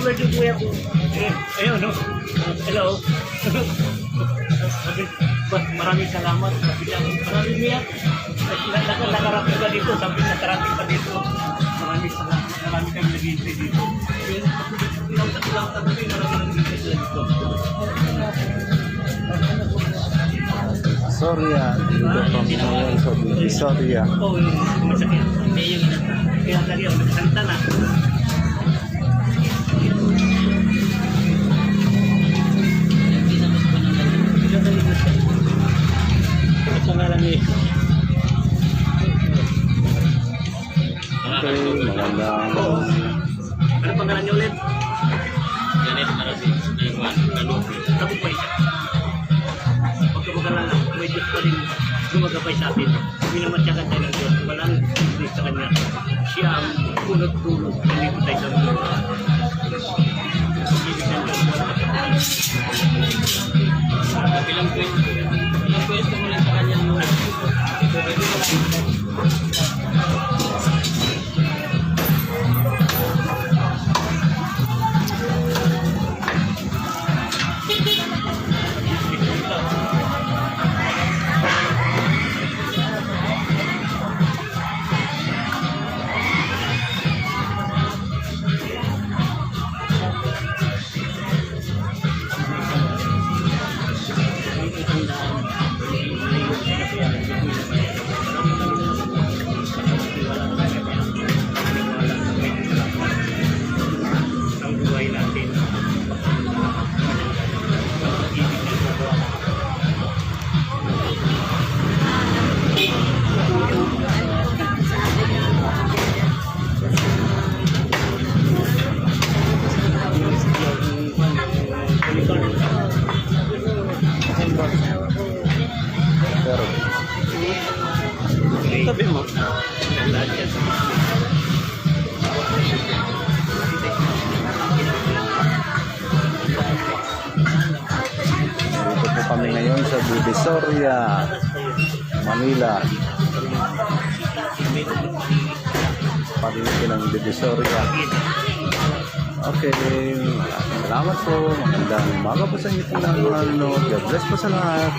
birthday kuya ko. Ayun, no? Hello. Maraming salamat. Maraming niya. Nakarating ka dito. Sabi nakarating ka dito. Maraming salamat. Maraming kami nag-iintay dito. Ilang tabi, maraming nag-iintay dito. Soria, dito Panginoon sa Soria. Oo, masakit. Kaya yung kaya tali ako, nagsanta na. Ano pangalan niya? Okay, magandang. Ano pangalan niya ulit? Janet Marasi. Tapos pa isa. Pagkabagalala, may Diyos pa rin gumagabay sa atin. Minamatyakan tayo ng Diyos. Walang hindi sa Kanya. Siya ang punot-tulog. Nandito tayo sa mundo. Ilang pwesto mo lang sa Kanya mo. Tabi mo. Dito po kami ngayon sa Divisoria, Manila. Pagdating ng Divisoria. Okay, maraming salamat po. Magandang umaga po sa inyo po lahat. God bless po sa lahat.